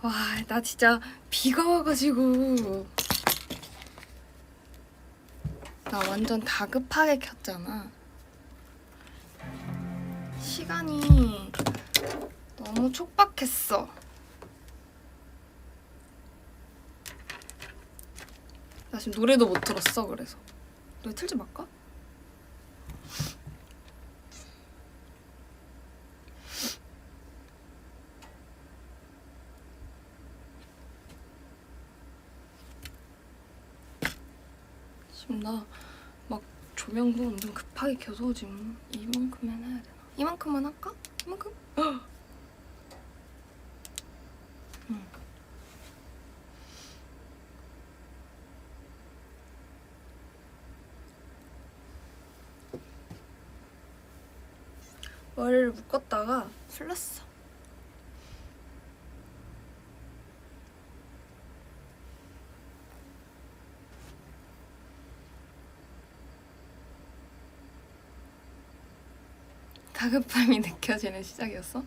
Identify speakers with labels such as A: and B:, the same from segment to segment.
A: 와, 나 진짜 비가 와가지고 나 완전 다급하게 켰잖아. 시간이 너무 촉박했어. 나 지금 노래도 못 들었어. 그래서 노래 틀지 말까? 지금 나 막 조명도 완전 급하게 켜서 지금 이만큼만 해야 되나? 이만큼만 할까? 이만큼? 응. 머리를 묶었다가 풀렀어. 다급함이 느껴지는 시작이었어?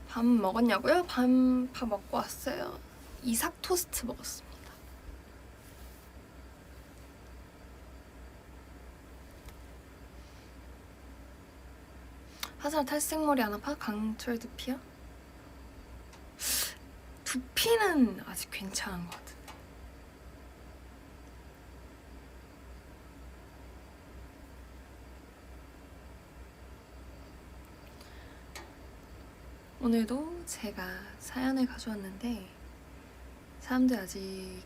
A: 밥 먹었냐고요? 밥 먹고 왔어요. 이삭 토스트 먹었습니다. 하지만 탈색머리 안 아파? 강철 두피야? 두피는 아직 괜찮은 것 같은데. 오늘도 제가 사연을 가져왔는데 사람들 아직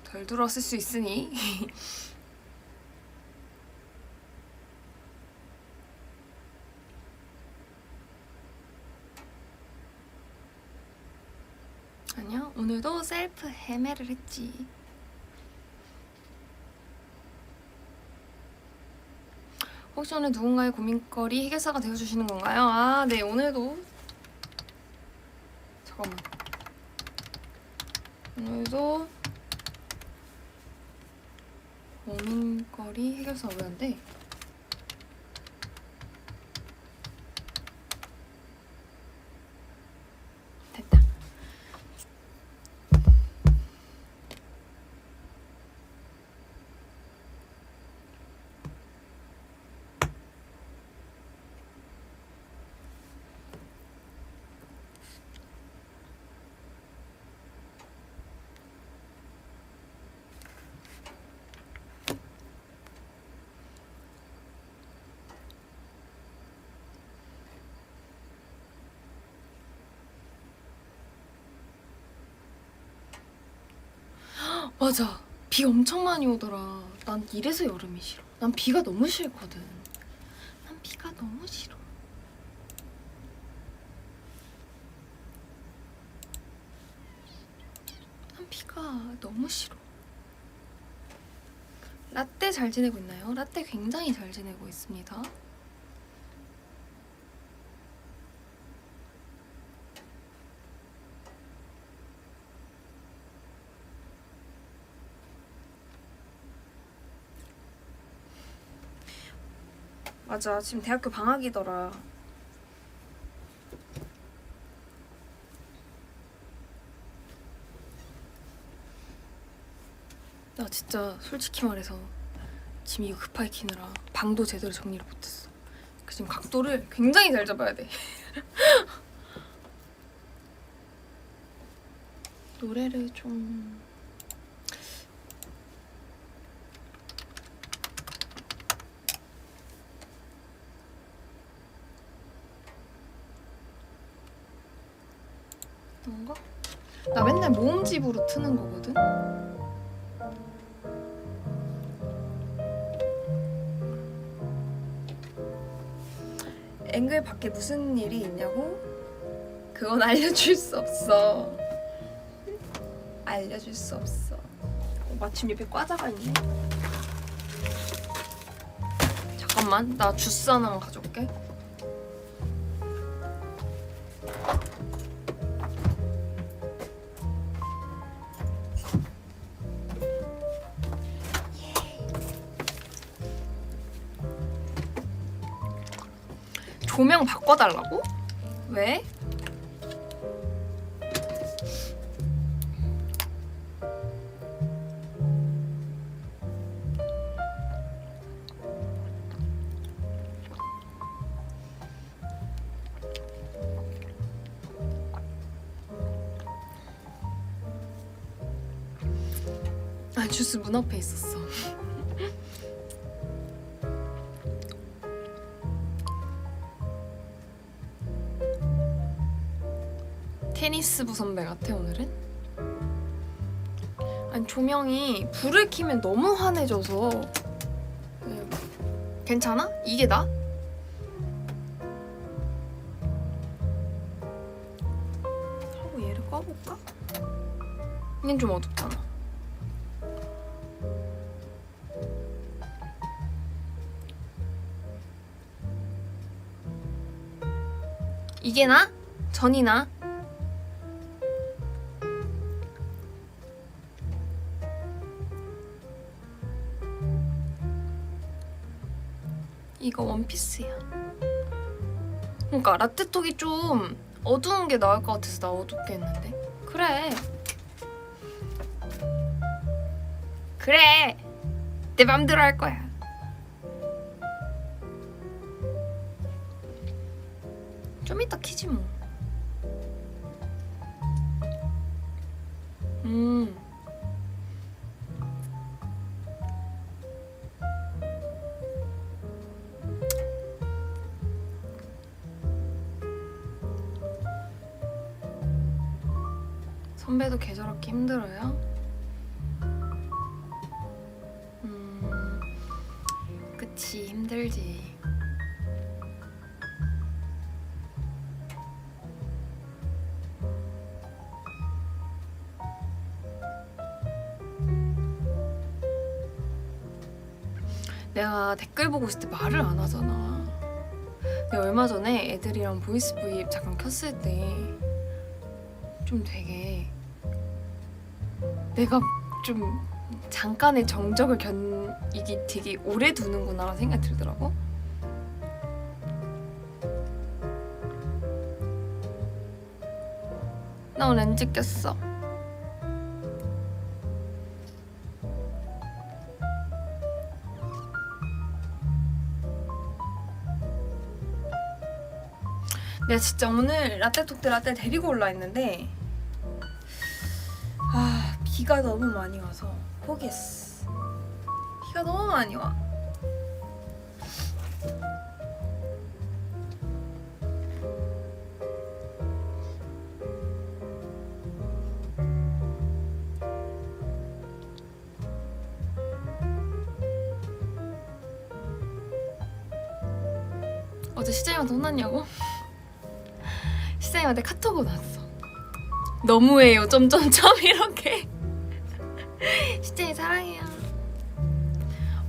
A: 덜 들었을 수 있으니 아니야, 오늘도 셀프 헤매를 했지. 혹시 오늘 누군가의 고민거리 해결사가 되어주시는 건가요? 아, 네, 오늘도 잠깐만. 오늘도 고민거리 해결사가 왜 안 돼? 됐다. 맞아, 비 엄청 많이 오더라. 난 이래서 여름이 싫어. 난 비가 너무 싫거든. 난 비가 너무 싫어. 난 비가 너무 싫어. 라떼 잘 지내고 있나요? 라떼 굉장히 잘 지내고 있습니다. 맞아, 지금 대학교 방학이더라. 나 진짜 솔직히 말해서 지금 이거 급하게 키느라 방도 제대로 정리를 못했어. 그 지금 각도를 굉장히 잘 잡아야 돼. 노래를 좀... 뭔가? 나 맨날 모음집으로 트는 거거든? 앵글 밖에 무슨 일이 있냐고? 그건 알려줄 수 없어. 알려줄 수 없어. 마침 옆에 과자가 있네. 잠깐만, 나 주스 하나만 가져올게. 조명 바꿔달라고? 왜? 아, 주스 문 앞에 있었어. 테니스부 선배 같아 오늘은? 아니 조명이 불을 켜면 너무 환해져서. 괜찮아? 이게 나? 하고 얘를 꺼볼까? 얘는 좀 어둡잖아. 이게 나? 전이 나? 이거 원피스야. 그러니까 라떼톡이 좀 어두운 게 나을 것 같아서 나 어둡게 했는데. 그래. 그래. 내 맘대로 할 거야. 좀 이따 키지 뭐. 선배도 계절없기 힘들어요? 그치, 힘들지. 내가 댓글 보고 있을 때 말을 안 하잖아. 내가 얼마 전에 애들이랑 보이스 브이앱 잠깐 켰을 때 좀 되게 내가 좀 잠깐의 정적을 이게 되게 오래 두는구나 라는 생각이 들더라고. 나 오늘 렌즈 꼈어. 내가 진짜 오늘 라떼톡 때 라떼 데리고 올라 했는데 비가 너무 많이 와서 포기했어. 비가 너무 많이 와. 어제 시장님한테 혼났냐고? 시장님한테 카톡으로 나왔어. 너무해요 점점점 이렇게. 시장님 사랑해요.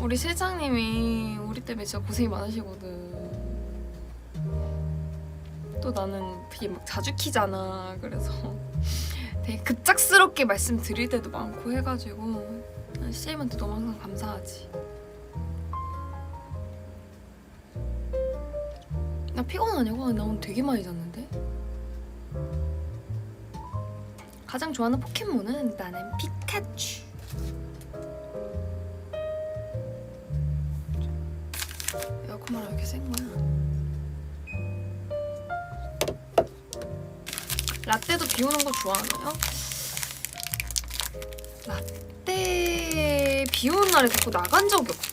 A: 우리 실장님이 우리 때문에 진짜 고생이 많으시거든. 또 나는 되게 막 자주 키잖아. 그래서 되게 급작스럽게 말씀드릴 때도 많고 해가지고 시장님한테 너무 항상 감사하지. 나 피곤하냐고? 나 오늘 되게 많이 잤는데? 가장 좋아하는 포켓몬은 나는 피카츄. 에어컨만 왜 이렇게 센 거야? 라떼도 비 오는 거 좋아하나요? 라떼 비 오는 날에 자꾸 나간 적이 없어.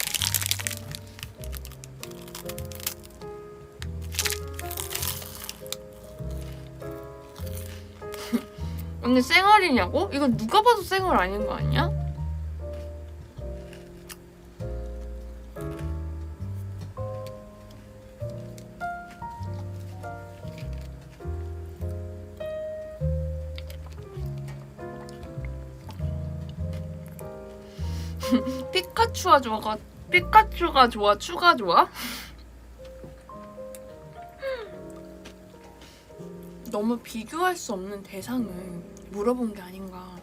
A: 언니 쌩얼이냐고? 이거 누가 봐도 쌩얼 아닌 거 아니야? 피카츄가 좋아? 추가 좋아? 너무 비교할 수 없는 대상을 물어본 게 아닌가.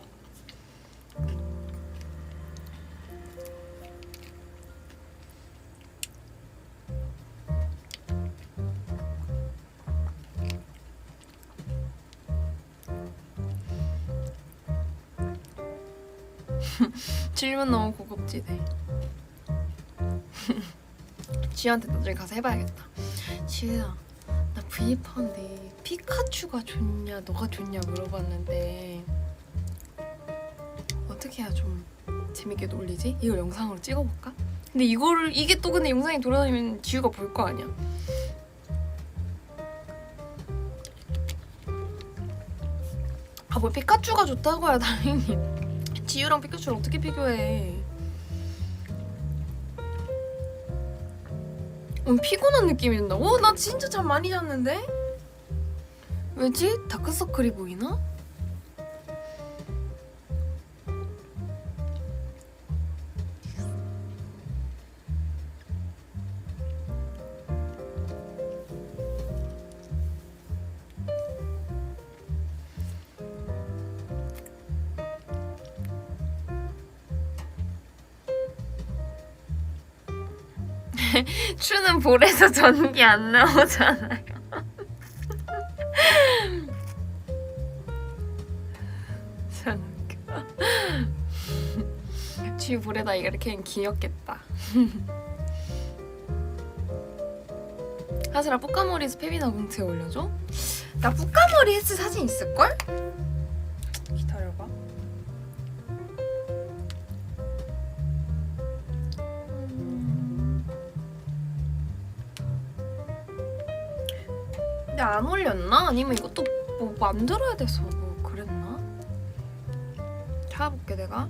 A: 질문 너무 고급지네. 지우한테 나중에 가서 해봐야겠다. 지우야, 나 V앱하는데 피카츄가 좋냐 너가 좋냐 물어봤는데 어떻게 해야 좀 재밌게 놀리지? 이걸 영상으로 찍어볼까? 근데 이게 또 근데 영상이 돌아다니면 지우가 볼 거 아니야. 아, 뭐 피카츄가 좋다고야 당연히. 지우랑 피카츄를 어떻게 비교해? 피곤한 느낌이 든다고? 나 진짜 잠 많이 잤는데? 왜지? 다크서클이 보이나? 추는 볼에서 전기 안 나오잖아요. 참 웃겨. 쥐 볼에다 이렇게 하면 귀엽겠다. 하슬아, 뿌까머리에서 페비나 공트에 올려줘? 나 뿌까머리 했을 사진 있을걸? 기다려봐. 근데 안 올렸나? 아니면 이것도 뭐 만들어야 돼서 뭐 그랬나? 찾아볼게 내가.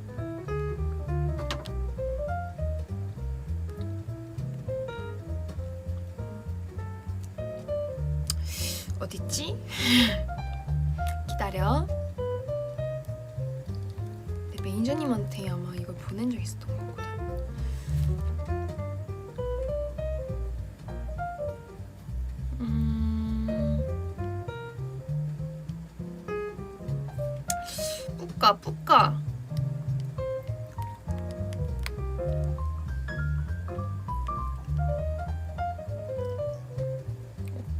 A: 어딨지? 기다려. 내 매니저님한테 아마 이걸 보낸 적 있었던 것 같거든. 뿌까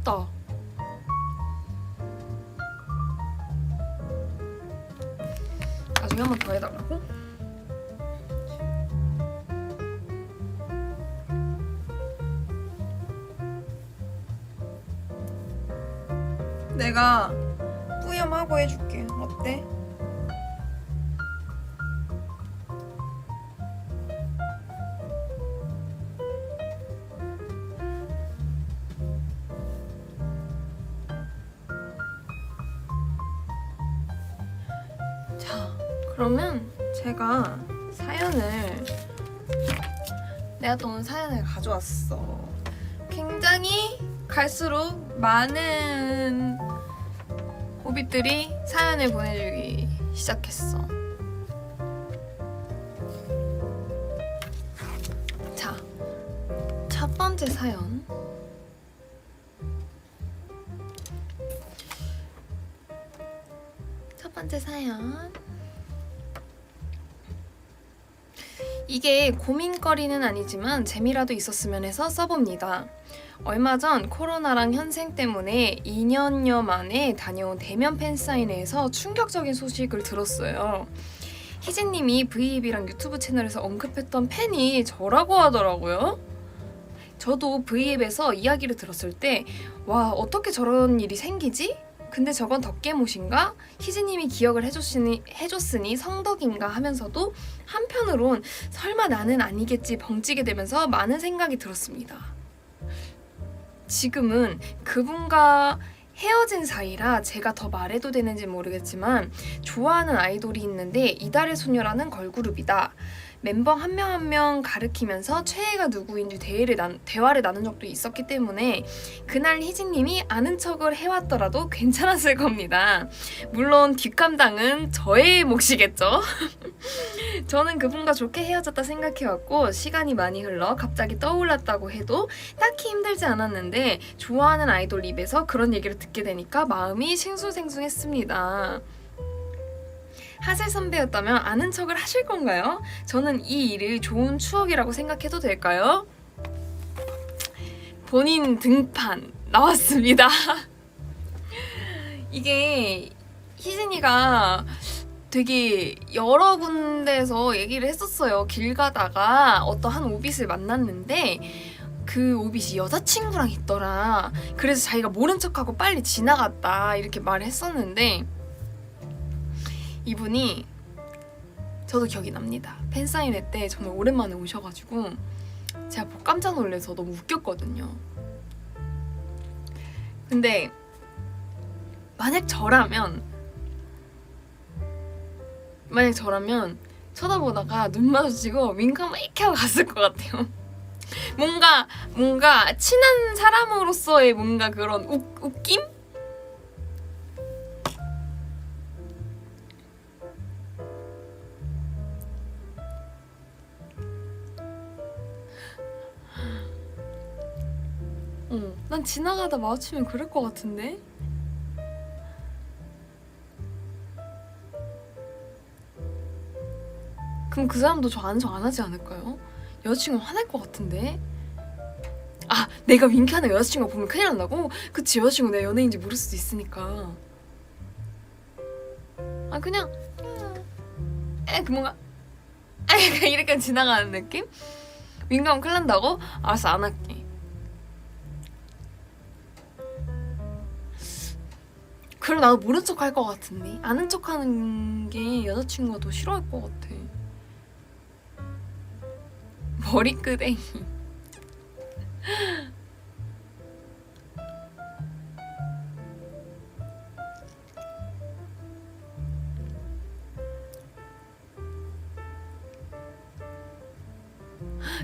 A: 없다. 나중에 한 번 더 해달라고? 내가 뿌염하고 해줄게. 어때? 자, 그러면 제가 내가 또 오늘 사연을 가져왔어. 굉장히 갈수록 많은 호빗들이 사연을 보내주기 시작했어. 자, 첫 번째 사연. 이게 고민거리는 아니지만 재미라도 있었으면 해서 써봅니다. 얼마 전 코로나랑 현생 때문에 2년여 만에 다녀온 대면 팬사인회에서 충격적인 소식을 들었어요. 희진님이 V앱이랑 유튜브 채널에서 언급했던 팬이 저라고 하더라고요. 저도 V앱에서 이야기를 들었을 때 와, 어떻게 저런 일이 생기지? 근데 저건 덕계못인가? 희진님이 기억을 해줬으니 성덕인가 하면서도 한편으론 설마 나는 아니겠지 벙찌게 되면서 많은 생각이 들었습니다. 지금은 그분과 헤어진 사이라 제가 더 말해도 되는지 모르겠지만 좋아하는 아이돌이 있는데 이달의 소녀라는 걸그룹이다. 멤버 한 명 한 명 가르치면서 최애가 누구인지 대화를 나눈 적도 있었기 때문에 그날 희진님이 아는 척을 해왔더라도 괜찮았을 겁니다. 물론 뒷감당은 저의 몫이겠죠. 저는 그분과 좋게 헤어졌다 생각해왔고 시간이 많이 흘러 갑자기 떠올랐다고 해도 딱히 힘들지 않았는데 좋아하는 아이돌 입에서 그런 얘기를 듣게 되니까 마음이 싱숭생숭했습니다. 하슬 선배였다면 아는 척을 하실 건가요? 저는 이 일을 좋은 추억이라고 생각해도 될까요? 본인 등판 나왔습니다. 이게 희진이가 되게 여러 군데에서 얘기를 했었어요. 길 가다가 어떤 오빗을 만났는데 그 오빗이 여자친구랑 있더라. 그래서 자기가 모른 척하고 빨리 지나갔다 이렇게 말을 했었는데 이분이 저도 기억이 납니다. 팬사인회 때 정말 오랜만에 오셔가지고 제가 보고 깜짝 놀라서 너무 웃겼거든요. 근데 만약 저라면 쳐다보다가 눈 마주치고 윙크 한번 이렇게 하고 갔을 것 같아요. 뭔가 친한 사람으로서의 뭔가 그런 웃김? 난 지나가다 마주치면 그럴 것 같은데? 그럼 그 사람도 저 아는 척 안 하지 않을까요? 여자친구 화날 것 같은데? 아, 내가 윙크하는 여자친구가 보면 큰일 난다고? 그치, 여자친구 내 연예인인지 모를 수도 있으니까. 아, 그냥 뭔가 약간 이렇게 지나가는 느낌? 윙크하면 큰일 난다고? 알았어, 안 할게. 그럼 나도 모른 척 할 것 같은데? 아는 척 하는 게 여자친구가 더 싫어할 것 같아. 머리끄댕이.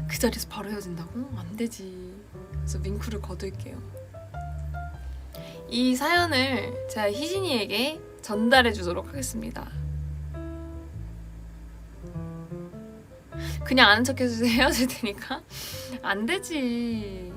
A: 그 자리에서 바로 헤어진다고? 안 되지. 그래서 윙크를 거둘게요. 이 사연을 제가 희진이에게 전달해 주도록 하겠습니다. 그냥 아는 척 해주세요. 헤어질 테니까. 안 되지.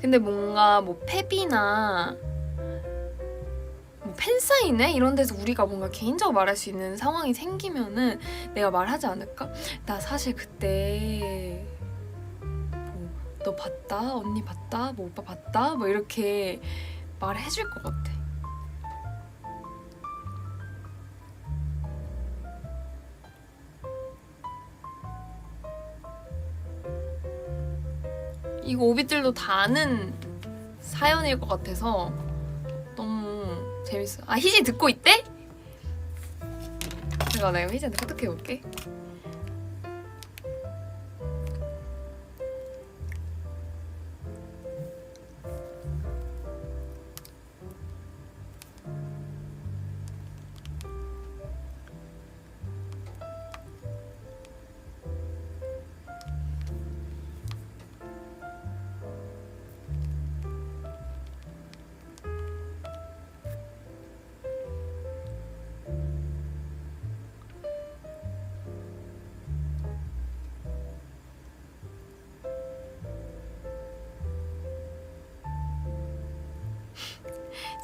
A: 근데 뭔가 뭐 팹이나 뭐 팬사인회 이런 데서 우리가 뭔가 개인적으로 말할 수 있는 상황이 생기면은 내가 말하지 않을까? 나 사실 그때 뭐 너 봤다? 언니 봤다? 뭐 오빠 봤다? 뭐 이렇게 말해줄 것 같아. 이거 오비들도 다 아는 사연일 것 같아서 너무 재밌어. 아, 희진 듣고 있대? 잠깐, 내가 희진한테 카톡해볼게.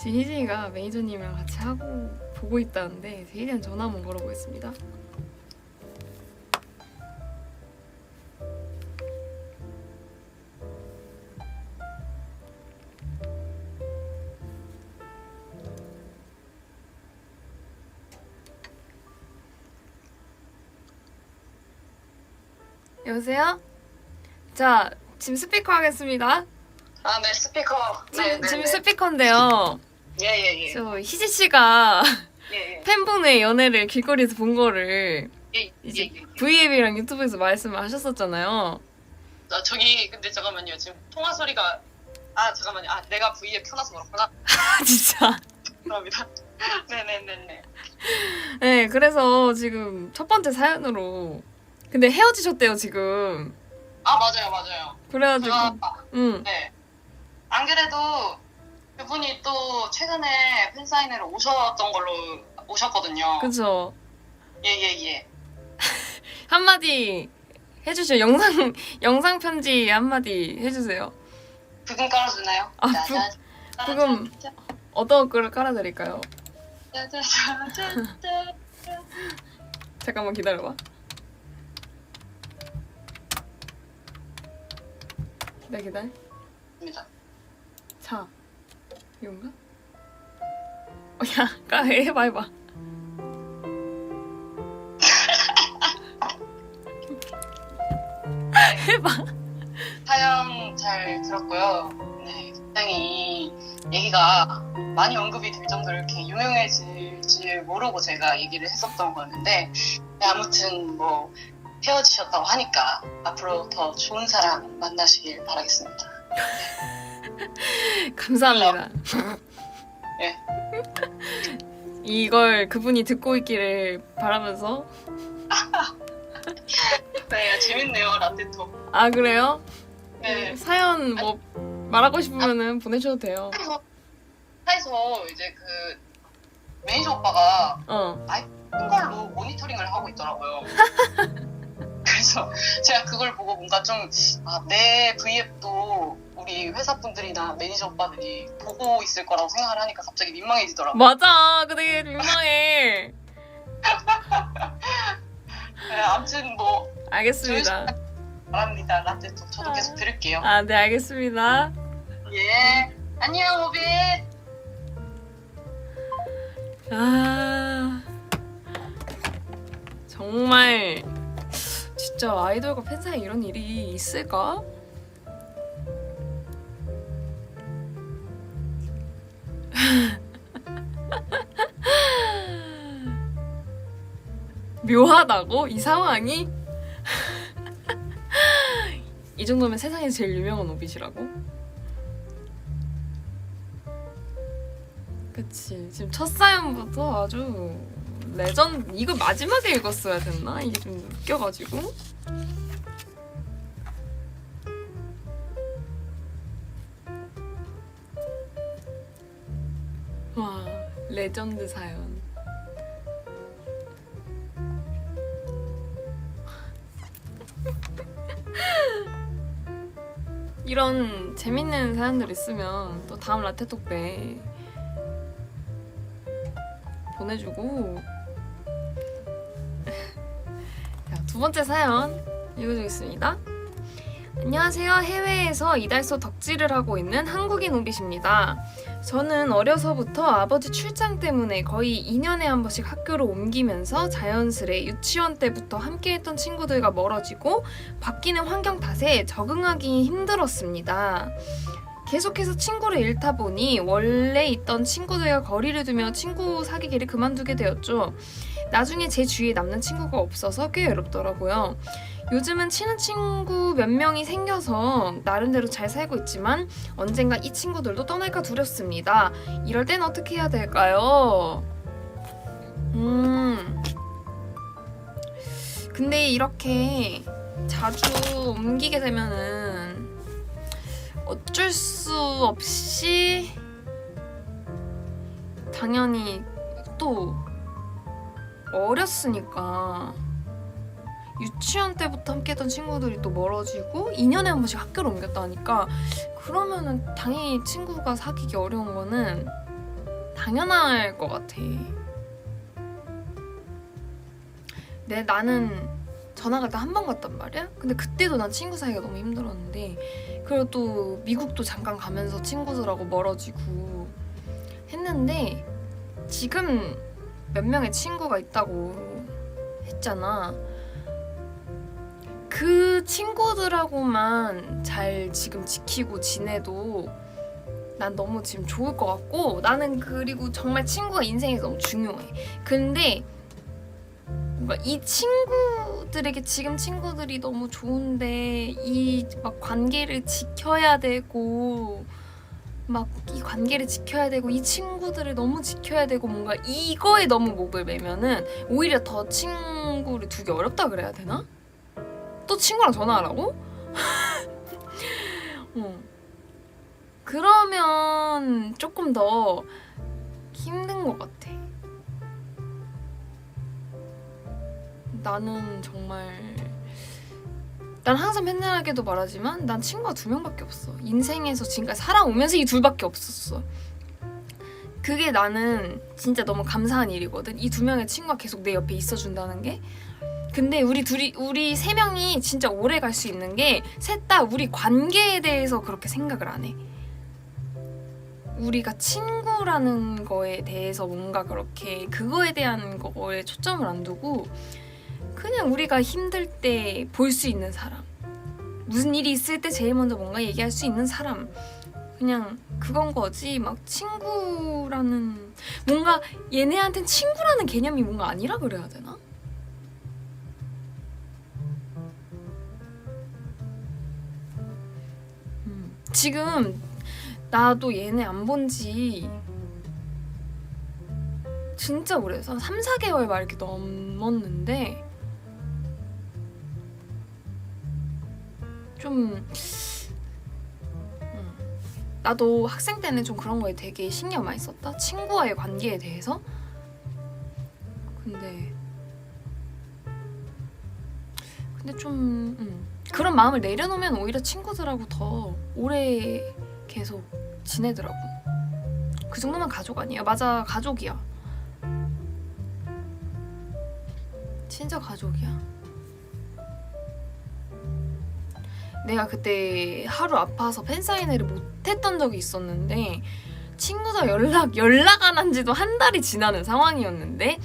A: 지금 희진이가 매니저님이랑 같이 하고 보고 있다는데 희진이 전화 한번 걸어보겠습니다. 여보세요? 자, 지금 스피커 하겠습니다.
B: 아, 네, 스피커. 네,
A: 지금
B: 네, 네.
A: 스피커인데요.
B: 예.
A: 저 희지 씨가
B: 예.
A: 팬분의 연애를 길거리에서 본 거를
B: 예.
A: 이제 V앱이랑 유튜브에서 말씀을 하셨었잖아요.
B: 아, 저기 근데 잠깐만요. 지금 통화 소리가 잠깐만요. 내가 V에 켜놔서 그렇구나.
A: 아, 진짜.
B: 죄송합니다. 네네네네.
A: 네, 그래서 지금 첫 번째 사연으로 근데 헤어지셨대요, 지금.
B: 아, 맞아요.
A: 그래가지고
B: 네. 안 그래도 그분이 또 최근에 팬사인회를 오셨거든요.
A: 그쵸.
B: 예.
A: 한마디 해주세요. 영상 편지 한마디 해주세요.
B: 부금 깔아주나요?
A: 아, 부금 어떤 거를 깔아드릴까요? 잠깐만 기다려봐. 기다려.
B: 입니다.
A: 자, 이건가? 야, 해봐. 해봐.
B: 사연 잘 들었고요. 네, 굉장히 이 얘기가 많이 언급이 될 정도로 이렇게 유명해질 줄 모르고 제가 얘기를 했었던 거였는데, 네, 아무튼 뭐 헤어지셨다고 하니까 앞으로 더 좋은 사람 만나시길 바라겠습니다.
A: 감사합니다.
B: 네.
A: 이걸 그분이 듣고 있기를 바라면서.
B: 네, 재밌네요, 라떼톡.
A: 아, 그래요?
B: 네.
A: 사연 뭐 말하고 싶으면은 보내셔도 돼요.
B: 차에서 이제 그 매니저 오빠가
A: 어.
B: 큰 걸로 모니터링을 하고 있더라고요. 그래서 제가 그걸 보고 뭔가 좀, 내 V앱도 우리 회사 분들이나 매니저 오빠들이 보고 있을 거라고 생각을 하니까 갑자기 민망해지더라고요.
A: 맞아. 그게 민망해.
B: 네, 아무튼 뭐,
A: 알겠습니다.
B: 바랍니다. 라떼톡 저도 계속 들을게요.
A: 아, 네, 알겠습니다.
B: 예. 안녕, 오빛.
A: 아, 정말 진짜 아이돌과 팬 사이에 이런 일이 있을까? 묘하다고? 이 상황이? 이 정도면 세상에서 제일 유명한 오빛이라고? 그치. 지금 첫 사연부터 아주 레전드. 이거 마지막에 읽었어야 됐나? 이게 좀 웃겨가지고. 와, 레전드 사연. 이런 재밌는 사연들 있으면 또 다음 라떼톡 때 보내주고. 자, 두 번째 사연 읽어주겠습니다. 안녕하세요. 해외에서 이달소 덕질을 하고 있는 한국인 오빛입니다. 저는 어려서부터 아버지 출장 때문에 거의 2년에 한 번씩 학교를 옮기면서 자연스레 유치원 때부터 함께했던 친구들과 멀어지고 바뀌는 환경 탓에 적응하기 힘들었습니다. 계속해서 친구를 잃다 보니 원래 있던 친구들과 거리를 두며 친구 사귀기를 그만두게 되었죠. 나중에 제 주위에 남는 친구가 없어서 꽤 외롭더라고요. 요즘은 친한 친구 몇 명이 생겨서 나름대로 잘 살고 있지만 언젠가 이 친구들도 떠날까 두렵습니다. 이럴 땐 어떻게 해야 될까요? 근데 이렇게 자주 옮기게 되면은 어쩔 수 없이 당연히 또 어렸으니까 유치원 때부터 함께했던 친구들이 또 멀어지고 2년에 한 번씩 학교를 옮겼다니까 그러면은 당연히 친구가 사귀기 어려운 거는 당연할 것 같아. 나는 전화 갈 때 한 번 갔단 말이야? 근데 그때도 난 친구 사이가 너무 힘들었는데 그리고 또 미국도 잠깐 가면서 친구들하고 멀어지고 했는데 지금 몇 명의 친구가 있다고 했잖아. 그 친구들하고만 잘 지금 지키고 지내도 난 너무 지금 좋을 것 같고 나는 그리고 정말 친구가 인생에서 너무 중요해. 근데 뭔가 이 친구들에게 지금 친구들이 너무 좋은데 이 막 관계를 지켜야 되고 막 이 관계를 지켜야 되고 이 친구들을 너무 지켜야 되고 뭔가 이거에 너무 목을 매면은 오히려 더 친구를 두기 어렵다 그래야 되나? 또 친구랑 전화하라고? 그러면 조금 더 힘든 것 같아. 나는 정말 난 항상 맨날하게도 말하지만 난 친구가 2명밖에 없어. 인생에서 지금까지 살아오면서 이 둘밖에 없었어. 그게 나는 진짜 너무 감사한 일이거든. 이 2명의 친구가 계속 내 옆에 있어준다는 게. 근데 우리 세 명이 진짜 오래 갈 수 있는 게 셋 다 우리 관계에 대해서 그렇게 생각을 안 해. 우리가 친구라는 거에 대해서 뭔가 그렇게 그거에 대한 거에 초점을 안 두고 그냥 우리가 힘들 때 볼 수 있는 사람, 무슨 일이 있을 때 제일 먼저 뭔가 얘기할 수 있는 사람, 그냥 그건 거지. 막 친구라는 뭔가 얘네한텐 친구라는 개념이 뭔가 아니라 그래야 되나? 지금 나도 얘네 안 본지 진짜 오래돼서 한 3, 4개월 막 이렇게 넘었는데 좀 나도 학생 때는 좀 그런 거에 되게 신경 많이 썼다. 친구와의 관계에 대해서. 근데 좀 그런 마음을 내려놓으면 오히려 친구들하고 더 오래 계속 지내더라고. 그 정도면 가족 아니야? 맞아, 가족이야. 진짜 가족이야. 내가 그때 하루 아파서 팬사인회를 못했던 적이 있었는데 친구가 연락 안 한 지도 한 달이 지나는 상황이었는데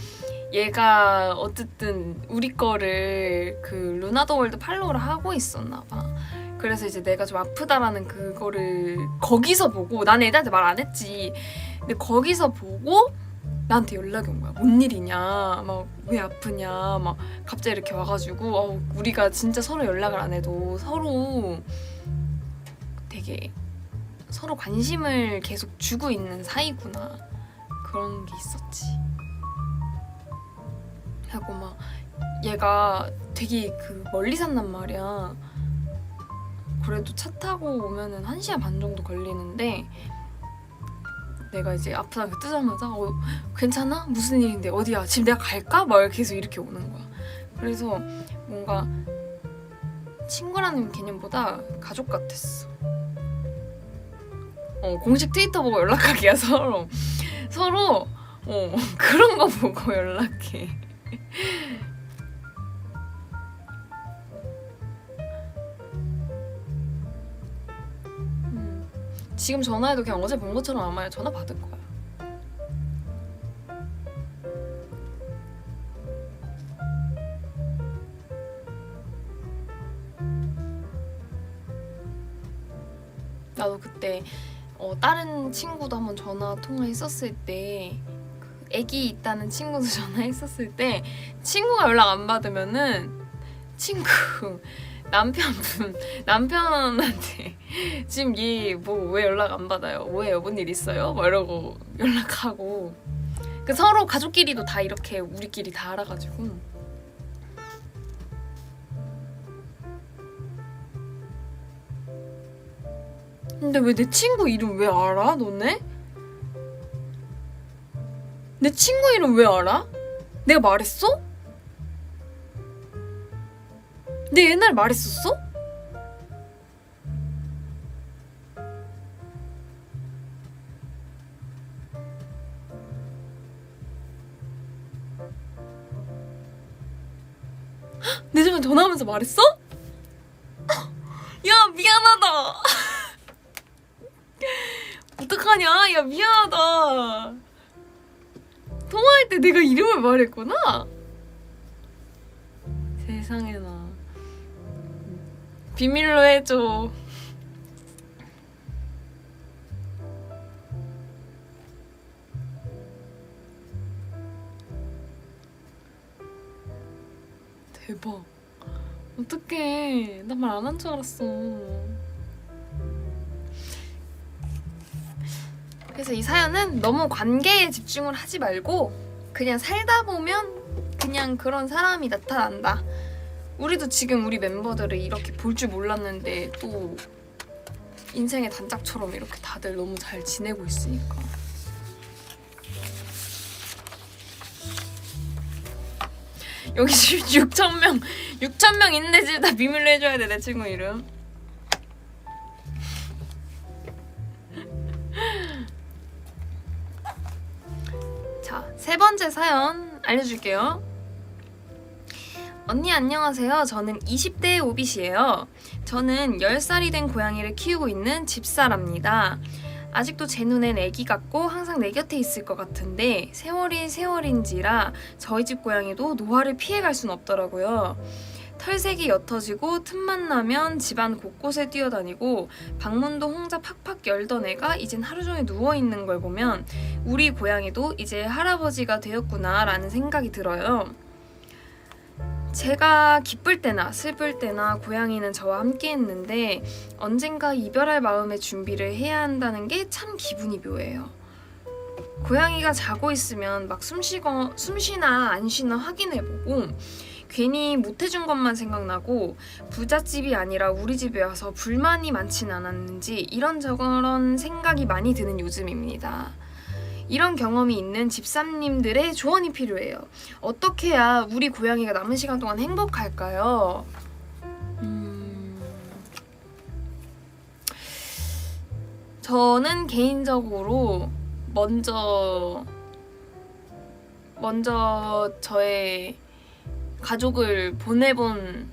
A: 얘가 어쨌든 우리 거를 그 루나더 월드 팔로우를 하고 있었나 봐. 그래서 이제 내가 좀 아프다라는 그거를 거기서 보고, 난 애들한테 말 안 했지. 근데 거기서 보고 나한테 연락이 온 거야. 뭔 일이냐, 막 왜 아프냐, 막 갑자기 이렇게 와가지고 우리가 진짜 서로 연락을 안 해도 서로 되게 서로 관심을 계속 주고 있는 사이구나, 그런 게 있었지. 하고 막 얘가 되게 그 멀리 산단 말이야. 그래도 차 타고 오면은 1시간 반 정도 걸리는데 내가 이제 아프다고 뜨자마자 괜찮아? 무슨 일인데? 어디야? 지금 내가 갈까? 막 계속 이렇게 오는 거야. 그래서 뭔가 친구라는 개념보다 가족 같았어. 공식 트위터 보고 연락하기야. 서로 그런 거 보고 연락해. 지금 전화해도 그냥 어제 본 것처럼 아마 전화 받을 거야. 나도 그때 다른 친구도 한번 전화 통화했었을 때, 그 애기 있다는 친구도 전화했었을 때 친구가 연락 안 받으면은 친구 남편한테 지금 얘 뭐 왜 연락 안 받아요? 왜요? 뭔 일 있어요? 막 이러고 연락하고. 그 서로 가족끼리도 다 이렇게 우리끼리 다 알아가지고. 근데 왜 내 친구 이름 왜 알아? 너네? 내 친구 이름 왜 알아? 내가 말했어? 내 옛날에 말했었어? 내 집에 전화하면서 말했어? 야, 미안하다. 어떡하냐? 야, 미안하다. 통화할 때 내가 이름을 말했구나? 세상에나. 비밀로 해줘. 대박. 어떡해. 나 말 안 한 줄 알았어. 그래서 이 사연은 너무 관계에 집중을 하지 말고 그냥 살다 보면 그냥 그런 사람이 나타난다. 우리도 지금 우리 멤버들을 이렇게 볼 줄 몰랐는데 또 인생의 단짝처럼 이렇게 다들 너무 잘 지내고 있으니까. 여기 지금 6,000명 있는데 지금 다 비밀로 해줘야 돼, 내 친구 이름. 자, 3번째 사연 알려줄게요. 언니 안녕하세요. 저는 20대 오빗이에요. 저는 10살이 된 고양이를 키우고 있는 집사랍니다. 아직도 제 눈엔 애기 같고 항상 내 곁에 있을 것 같은데 세월이 세월인지라 저희 집 고양이도 노화를 피해갈 순 없더라고요. 털색이 옅어지고 틈만 나면 집안 곳곳에 뛰어다니고 방문도 혼자 팍팍 열던 애가 이젠 하루 종일 누워있는 걸 보면 우리 고양이도 이제 할아버지가 되었구나 라는 생각이 들어요. 제가 기쁠 때나 슬플 때나 고양이는 저와 함께 했는데 언젠가 이별할 마음의 준비를 해야 한다는 게 참 기분이 묘해요. 고양이가 자고 있으면 막 숨쉬나 안 쉬나 확인해보고 괜히 못해준 것만 생각나고 부잣집이 아니라 우리 집에 와서 불만이 많진 않았는지 이런저런 생각이 많이 드는 요즘입니다. 이런 경험이 있는 집사님들의 조언이 필요해요. 어떻게 해야 우리 고양이가 남은 시간 동안 행복할까요? 저는 개인적으로 먼저 저의 가족을 보내본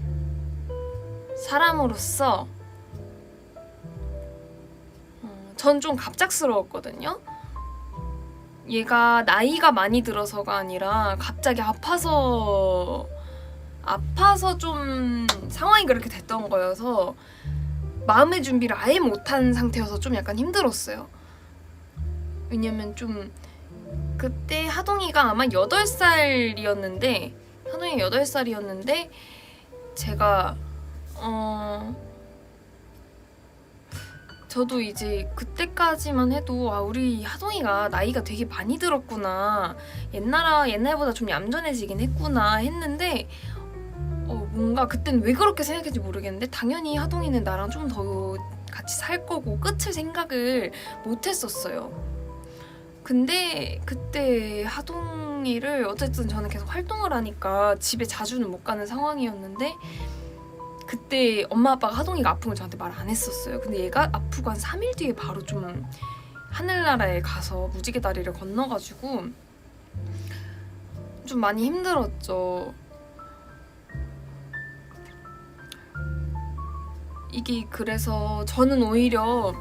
A: 사람으로서 전 좀 갑작스러웠거든요. 얘가 나이가 많이 들어서가 아니라 갑자기 아파서 좀 상황이 그렇게 됐던 거여서 마음의 준비를 아예 못한 상태여서 좀 약간 힘들었어요. 왜냐면 좀 그때 하동이가 아마 8살이었는데 제가 저도 이제 그때까지만 해도 우리 하동이가 나이가 되게 많이 들었구나, 옛날보다 좀 얌전해지긴 했구나 했는데 뭔가 그땐 왜 그렇게 생각했는지 모르겠는데 당연히 하동이는 나랑 좀 더 같이 살 거고 끝을 생각을 못 했었어요. 근데 그때 하동이를 어쨌든 저는 계속 활동을 하니까 집에 자주는 못 가는 상황이었는데 그때 엄마 아빠가 하동이가 아픈 걸 저한테 말 안 했었어요. 근데 얘가 아프고 한 3일 뒤에 바로 좀 하늘나라에 가서 무지개 다리를 건너가지고 좀 많이 힘들었죠. 이게 그래서 저는 오히려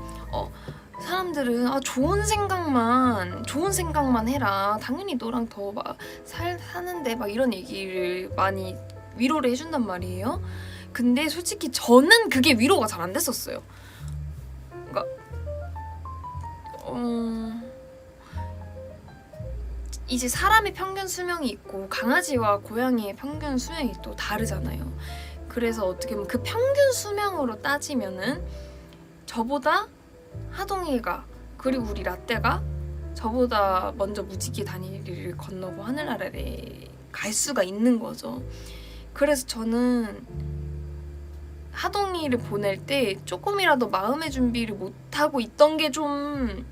A: 사람들은 좋은 생각만 해라. 당연히 너랑 더 막 사는데 막 이런 얘기를 많이 위로를 해준단 말이에요. 근데 솔직히 저는 그게 위로가 잘 안 됐었어요. 그러니까 이제 사람의 평균 수명이 있고 강아지와 고양이의 평균 수명이 또 다르잖아요. 그래서 어떻게 보면 그 평균 수명으로 따지면은 저보다 하동이가 그리고 우리 라떼가 저보다 먼저 무지개 다리를 건너고 하늘나라에 갈 수가 있는 거죠. 그래서 저는 하동이를 보낼 때 조금이라도 마음의 준비를 못하고 있던 게 좀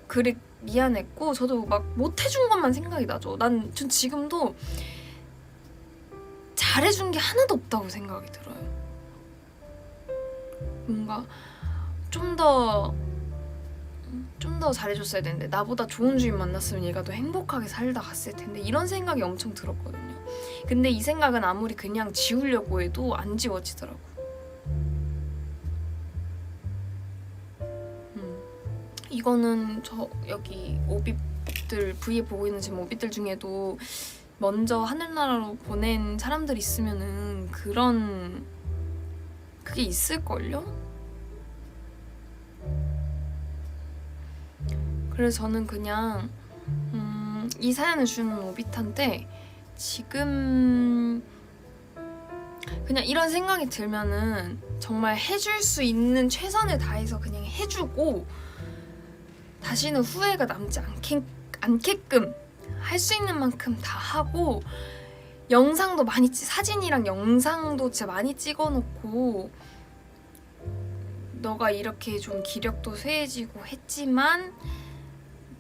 A: 그래 미안했고 저도 막 못해준 것만 생각이 나죠. 전 지금도 잘해준 게 하나도 없다고 생각이 들어요. 뭔가 좀 더 잘해줬어야 되는데 나보다 좋은 주인 만났으면 얘가 더 행복하게 살다 갔을 텐데 이런 생각이 엄청 들었거든요. 근데 이 생각은 아무리 그냥 지우려고 해도 안 지워지더라고. 이거는 저 여기 오빛들 V에 보고 있는 지금 오빛들 중에도 먼저 하늘나라로 보낸 사람들 있으면은 그게 있을걸요? 그래서 저는 그냥 이 사연을 주는 오빛한테 지금 그냥 이런 생각이 들면은 정말 해줄 수 있는 최선을 다해서 그냥 해주고 다시는 후회가 남지 않게끔 할 수 있는 만큼 다 하고 영상도 사진이랑 영상도 진짜 많이 찍어놓고 너가 이렇게 좀 기력도 쇠해지고 했지만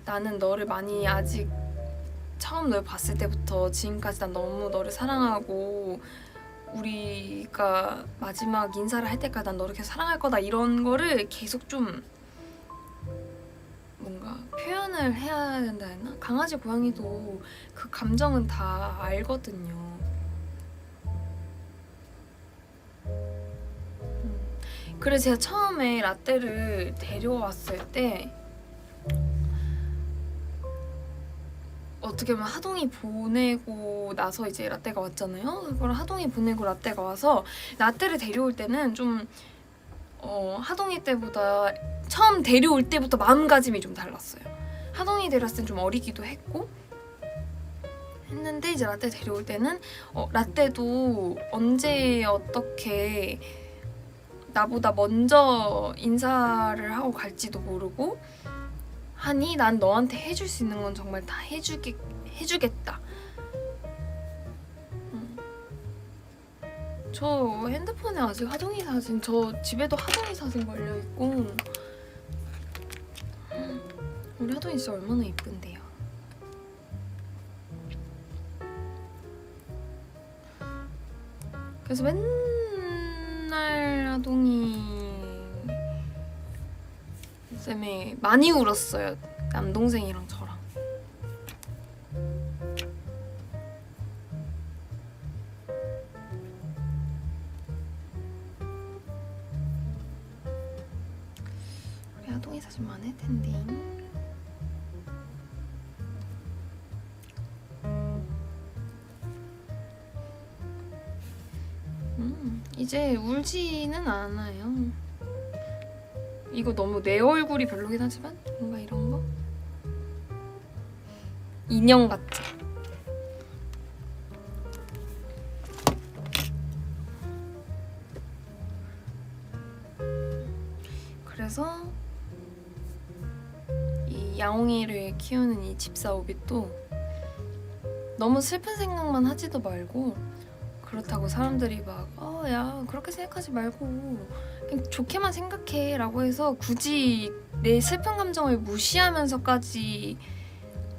A: 나는 너를 많이 아직 처음 널 봤을 때부터 지금까지 난 너무 너를 사랑하고 우리가 마지막 인사를 할 때까지 난 너를 계속 사랑할 거다 이런 거를 계속 좀 뭔가 표현을 해야 된다 했나? 강아지 고양이도 그 감정은 다 알거든요. 그래서 제가 처음에 라떼를 데려왔을 때 어떻게 보면 하동이 보내고 나서 이제 라떼가 왔잖아요. 그걸 하동이 보내고 라떼가 와서 라떼를 데려올 때는 좀 하동이 때보다 처음 데려올 때부터 마음가짐이 좀 달랐어요. 하동이 데려왔을 땐 좀 어리기도 했고 했는데 이제 라떼 데려올 때는 라떼도 언제 어떻게 나보다 먼저 인사를 하고 갈지도 모르고 하니 난 너한테 해줄 수 있는 건 정말 다 해주겠다. 저 핸드폰에 아직 하동이 사진, 저 집에도 하동이 사진 걸려있고 우리 하동이 진짜 얼마나 이쁜데요. 그래서 맨날 하동이 쌤이 많이 울었어요. 남동생이랑 저랑. 우리 하동이 사진 많을 텐데. 이제 울지는 않아요. 이거 너무 내 얼굴이 별로긴 하지만 뭔가 이런 거? 인형 같지? 그래서 이 야옹이를 키우는 이 집사오빗도 너무 슬픈 생각만 하지도 말고 그렇다고 사람들이 막 야 그렇게 생각하지 말고 그냥 좋게만 생각해 라고 해서 굳이 내 슬픈 감정을 무시하면서까지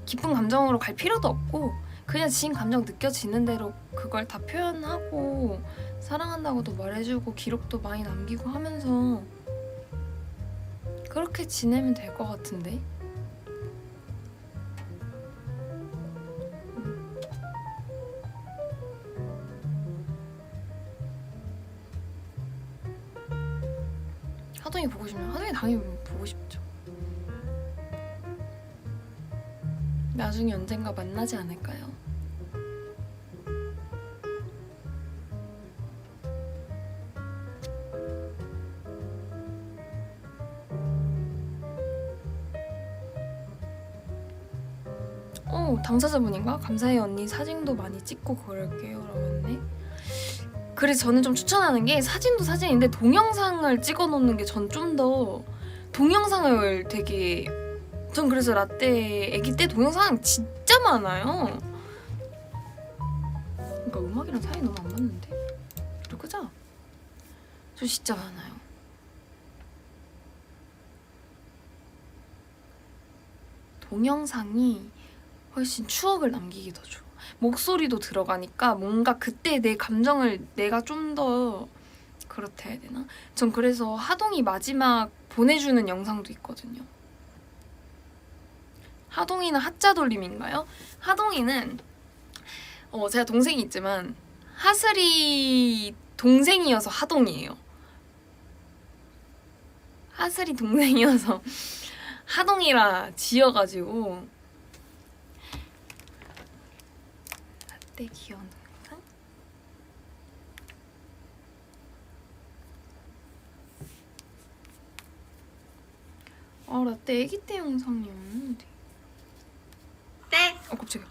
A: 기쁜 감정으로 갈 필요도 없고 그냥 지인 감정 느껴지는 대로 그걸 다 표현하고 사랑한다고도 말해주고 기록도 많이 남기고 하면서 그렇게 지내면 될 것 같은데. 하동이 보고 싶으면 하동이 당연히 보고 싶죠. 나중에 언젠가 만나지 않을까요? 당사자분인가? 감사해요 언니 사진도 많이 찍고 그럴게요 라고 했네. 그래서 저는 좀 추천하는 게 사진도 사진인데 동영상을 찍어 놓는 게 전 좀 더 동영상을 되게 전 그래서 라떼 애기 때 동영상 진짜 많아요. 그러니까 음악이랑 사이 너무 안 맞는데? 그죠? 저 진짜 많아요. 동영상이 훨씬 추억을 남기기 더 좋아. 목소리도 들어가니까 뭔가 그때 내 감정을 내가 좀 더 그렇다 해야 되나? 전 그래서 하동이 마지막 보내주는 영상도 있거든요. 하동이는 하자 돌림인가요? 하동이는 제가 동생이 있지만 하슬이 동생이어서 하동이에요. 하슬이 동생이어서 하동이라 지어가지고 라떼 귀여운 동영상? 라떼 애기 때 영상이 없는데.
B: 네.
A: 깜짝이야.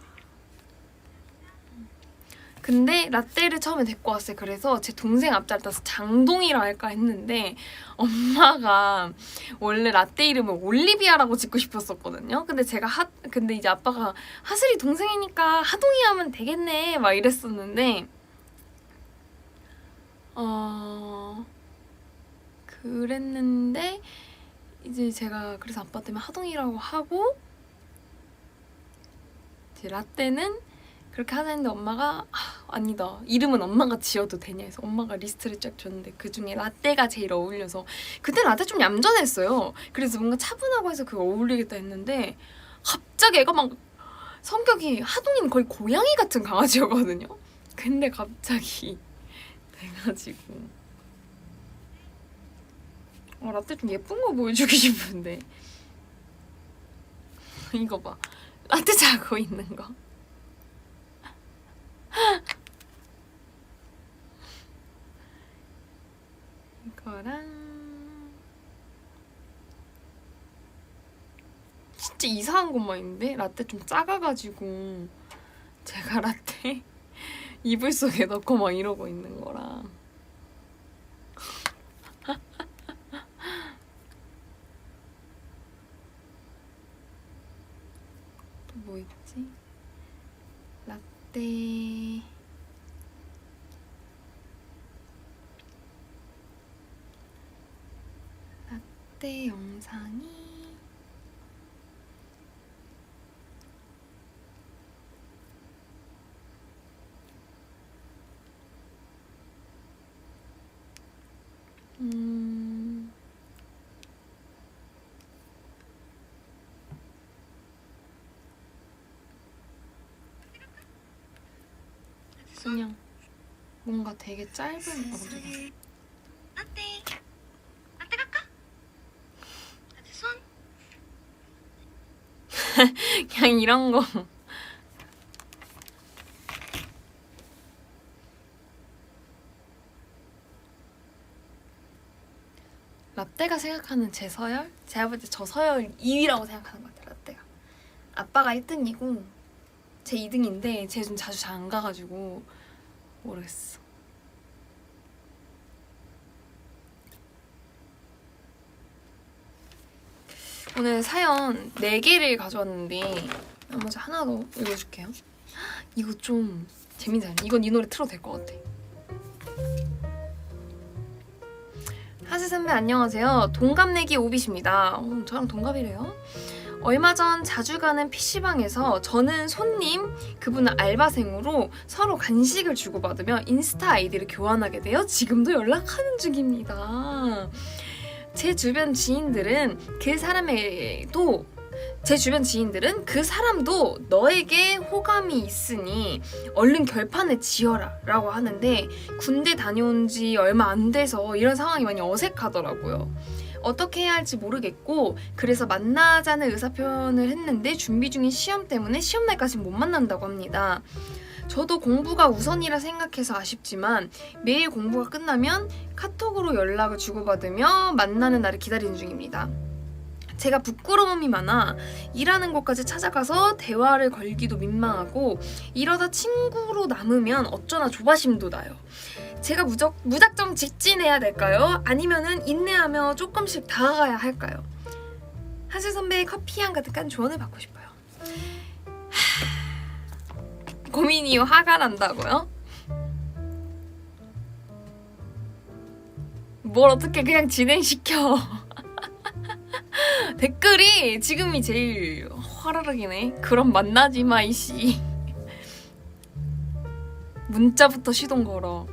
A: 근데 라떼를 처음에 데리고 왔어요. 그래서 제 동생 앞자리 따서 장동이라 할까 했는데 엄마가 원래 라떼 이름을 올리비아라고 짓고 싶었었거든요. 근데 이제 아빠가 하슬이 동생이니까 하동이 하면 되겠네 막 이랬었는데 그랬는데 이제 제가 그래서 아빠 때문에 하동이라고 하고 이제 라떼는 그렇게 하자는데 엄마가 아니다 이름은 엄마가 지어도 되냐 해서 엄마가 리스트를 쫙 줬는데 그중에 라떼가 제일 어울려서 그때 라떼 좀 얌전했어요. 그래서 뭔가 차분하고 해서 그거 어울리겠다 했는데 갑자기 애가 막 성격이 하동이는 거의 고양이 같은 강아지였거든요. 근데 갑자기 돼가지고 라떼 좀 예쁜 거 보여주고 싶은데. 이거 봐. 라떼 자고 있는 거. 이거랑 진짜 이상한 것만 있는데? 라떼 좀 작아가지고 제가 라떼 이불 속에 넣고 막 이러고 있는 거랑 또 뭐 있지? 라떼 라떼 영상이 그냥 뭔가 되게 짧은 어제
C: 라떼 라떼 갈까? 라떼 손?
A: 그냥 이런 거 라떼가 생각하는 제 서열? 제가 볼 때 저 서열 2위라고 생각하는 것 같아요. 라떼가 아빠가 1등이고 제 2등인데 쟤 좀 자주 잘 안 가가지고 모르겠어. 오늘 사연 4개를 가져왔는데 나머지 하나 더 읽어줄게요. 이거 좀 재밌잖아요. 이건 이 노래 틀어도 될 것 같아. 하세 선배 안녕하세요. 동갑내기 오빗입니다. 저랑 동갑이래요. 얼마 전 자주 가는 PC방에서 저는 손님, 그분은 알바생으로 서로 간식을 주고받으며 인스타 아이디를 교환하게 되어 지금도 연락하는 중입니다. 제 주변 지인들은 그 사람도 너에게 호감이 있으니 얼른 결판을 지어라 라고 하는데 군대 다녀온 지 얼마 안 돼서 이런 상황이 많이 어색하더라고요. 어떻게 해야 할지 모르겠고 그래서 만나자는 의사표현을 했는데 준비 중인 시험 때문에 시험날까지 못 만난다고 합니다. 저도 공부가 우선이라 생각해서 아쉽지만 매일 공부가 끝나면 카톡으로 연락을 주고받으며 만나는 날을 기다리는 중입니다. 제가 부끄러움이 많아 일하는 곳까지 찾아가서 대화를 걸기도 민망하고 이러다 친구로 남으면 어쩌나 조바심도 나요. 제가 무작정 직진해야 될까요? 아니면은 인내하며 조금씩 다가가야 할까요? 하슬 선배의 커피향 가득한 조언을 받고 싶어요. 고민이 화가 난다고요? 뭘 어떻게 그냥 진행시켜. 댓글이 지금이 제일 화라락이네. 그럼 만나지 마 이씨. 문자부터 시동 걸어.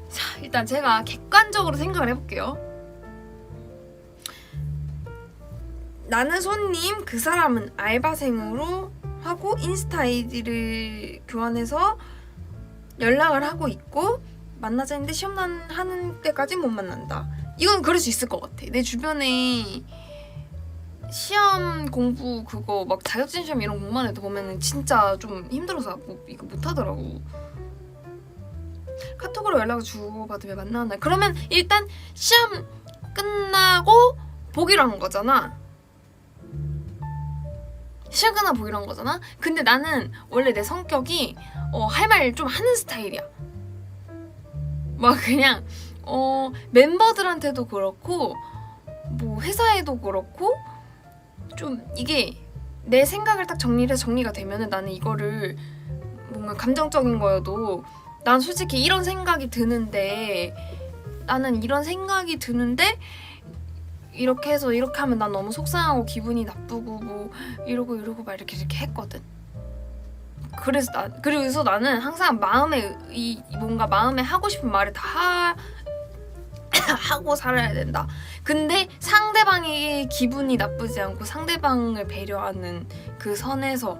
A: 자, 일단 제가 객관적으로 생각을 해볼게요. 나는 손님, 그 사람은 알바생으로 하고 인스타 아이디를 교환해서 연락을 하고 있고 만나자 했는데 시험 하는 때까지 못 만난다. 이건 그럴 수 있을 것 같아. 내 주변에 시험 공부 그거 막 자격증 시험 이런 공부만 해도 보면은 진짜 좀 힘들어서 이거 못하더라고. 카톡으로 연락을 주고받으며 만나는 날. 그러면 일단 시험 끝나고 보기로 한 거잖아. 시험 끝나고 보기로 한 거잖아. 근데 나는 원래 내 성격이 할 말 좀 하는 스타일이야. 막 그냥 멤버들한테도 그렇고 뭐 회사에도 그렇고 좀 이게 내 생각을 딱 정리가 되면은 나는 이거를 뭔가 감정적인 거여도 난 솔직히 이런 생각이 드는데 이렇게 해서 이렇게 하면 난 너무 속상하고 기분이 나쁘고 뭐 이러고 막 이렇게 했거든. 그래서 나는 항상 마음에 마음에 하고 싶은 말을 다 하고 살아야 된다. 근데 상대방의 기분이 나쁘지 않고 상대방을 배려하는 그 선에서.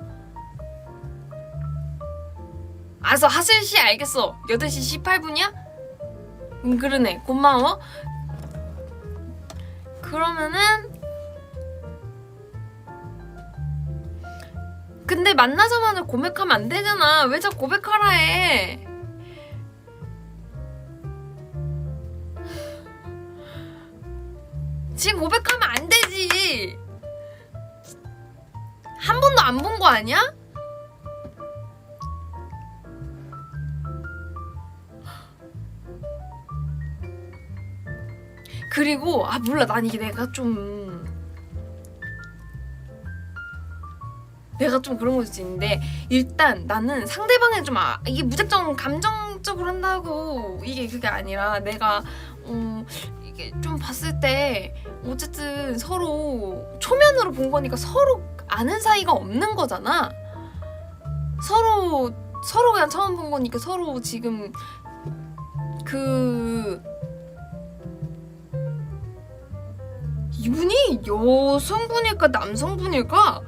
A: 알았어, 하슬씨 알겠어. 8시 18분이야? 그러네. 고마워. 그러면은 근데 만나자마자 고백하면 안 되잖아. 왜 자꾸 고백하라 해? 지금 고백하면 안 되지. 한 번도 안 본 거 아니야? 그리고 몰라. 난 이게 내가 좀 그런 걸 수 있는데 일단 나는 상대방에 좀 이게 무작정 감정적으로 한다고 이게 그게 아니라 내가 이게 좀 봤을 때 어쨌든 서로 초면으로 본 거니까 서로 아는 사이가 없는 거잖아. 서로 그냥 처음 본 거니까 서로 지금 이분이 여성분일까 남성분일까?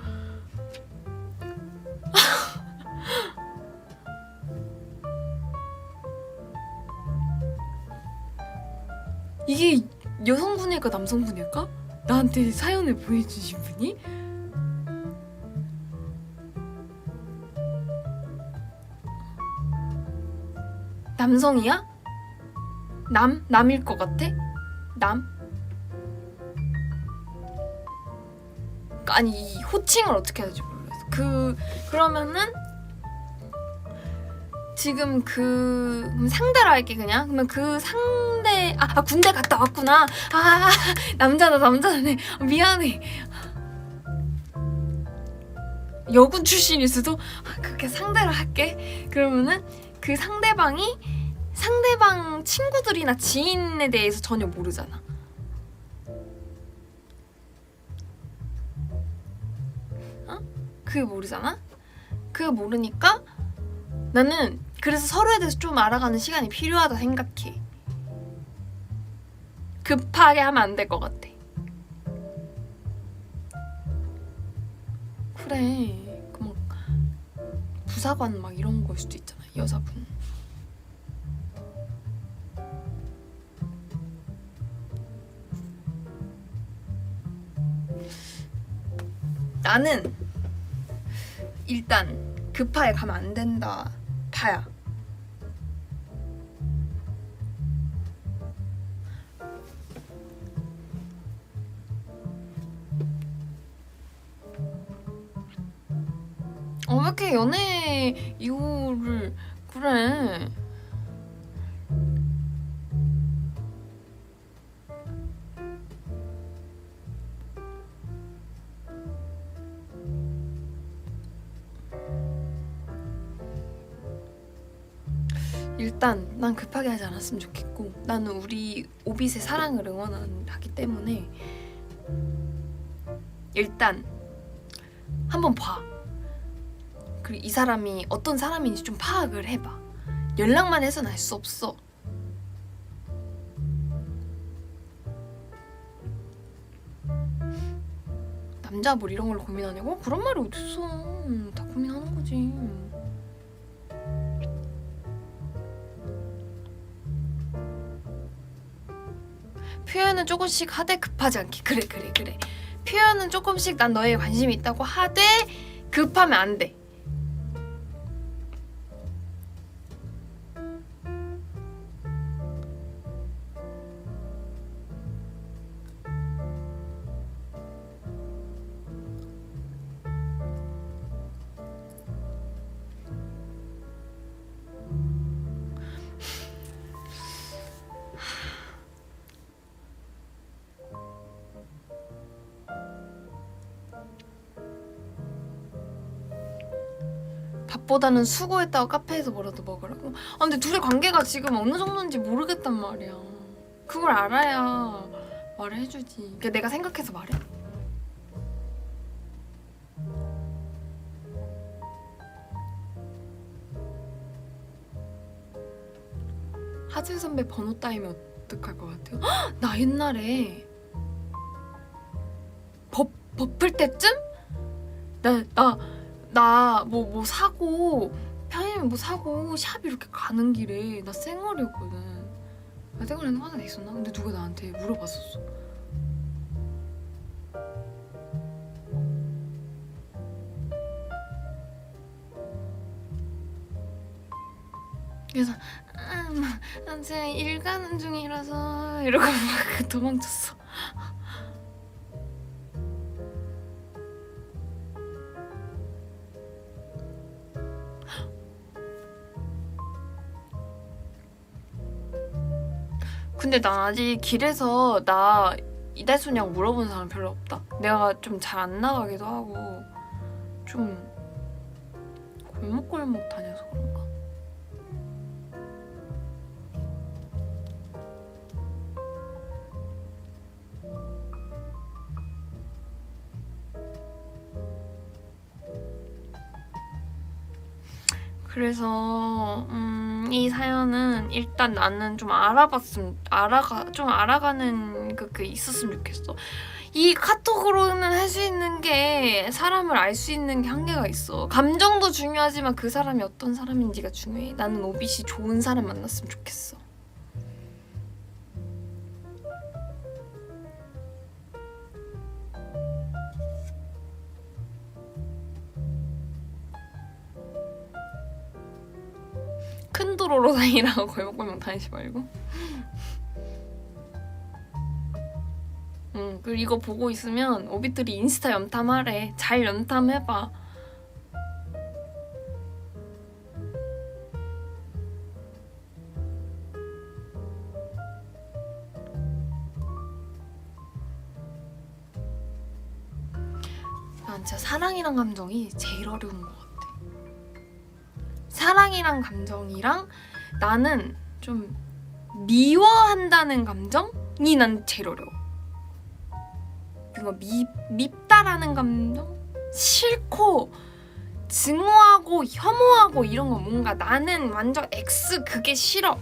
A: 이게 여성분일까 남성분일까? 나한테 사연을 보여주신 분이? 남성이야? 남일 것 같아? 남? 아니 이 호칭을 어떻게 해야 될지 모르겠어. 그러면은 지금 그럼 상대로 할게 그냥. 그러면 그 상대 군대 갔다 왔구나. 남자네. 미안해. 여군 출신일 수도. 그렇게 상대로 할게. 그러면은 그 상대방 친구들이나 지인에 대해서 전혀 모르잖아. 그게 모르잖아? 그게 모르니까 나는 그래서 서로에 대해서 좀 알아가는 시간이 필요하다 생각해. 급하게 하면 안 될 것 같아. 그래. 그 막 부사관 막 이런 걸 수도 있잖아. 여자분. 나는 일단 급하게 가면 안 된다. 파야. 왜 이렇게 연애 이후를 그래. 일단 난 급하게 하지 않았으면 좋겠고 나는 우리 오빗의 사랑을 응원하기 때문에 일단 한번 봐. 그리고 이 사람이 어떤 사람인지 좀 파악을 해봐. 연락만 해서는 알 수 없어. 남자 뭘 이런 걸로 고민하냐고? 그런 말이 어딨어. 다 고민하는 거지. 표현은 조금씩 하되 급하지 않게. 그래. 표현은 조금씩 난 너에 관심이 있다고 하되 급하면 안 돼. 밥보다는 수고했다고 카페에서 뭐라도 먹으라고? 근데 둘의 관계가 지금 어느 정도인지 모르겠단 말이야. 그걸 알아야 말을 해주지. 그러니까 내가 생각해서 말해. 하재 선배 번호 따이면 어떡할 것 같아요? 헉! 나 옛날에 버플 때쯤? 나 뭐 사고 편의점 뭐 사고 샵 이렇게 가는 길에 나 쌩얼이었거든. 대관에는 화가 나 있었나? 근데 누가 나한테 물어봤었어. 그래서 제가 일 가는 중이라서 이러고 막 도망쳤어. 근데 나 아직 길에서 나 이달소냐고 물어본 사람 별로 없다. 내가 좀 잘 안 나가기도 하고 좀 골목골목 다녀서 그런가? 그래서 이 사연은 일단 나는 좀 알아가는 그 있었으면 좋겠어. 이 카톡으로는 할 수 있는 게 사람을 알 수 있는 게 한계가 있어. 감정도 중요하지만 그 사람이 어떤 사람인지가 중요해. 나는 오빛이 좋은 사람 만났으면 좋겠어. 큰 도로로 다니라고 골목골목 다니지 말고. 그리고 이거 보고 있으면 오빛들이 인스타 염탐하래. 잘 염탐해봐. 난 진짜 사랑이란 감정이 제일 어려운 것 같아. 사랑이란 감정이랑 나는 좀 미워한다는 감정이 난 제일 어려워. 뭔가 밉다라는 감정? 싫고 증오하고 혐오하고 이런 거 뭔가 나는 완전 X 그게 싫어.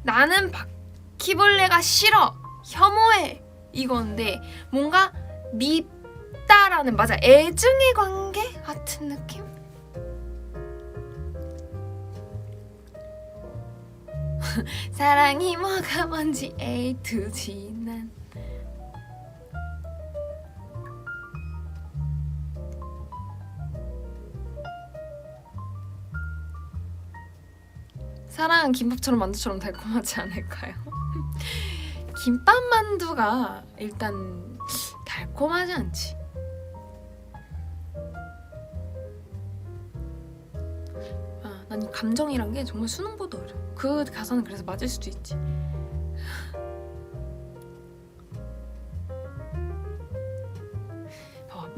A: 나는 바퀴벌레가 싫어. 혐오해. 이건데 뭔가 밉다라는 맞아 애증의 관계 같은 느낌? 사랑이 뭐가 뭔지 A to Z 난 사랑은 김밥처럼 만두처럼 달콤하지 않을까요? 김밥만두가 일단 달콤하지 않지. 난 이 감정이란 게 정말 수능보다 어려워. 그 가사는 그래서 맞을 수도 있지. 봐봐,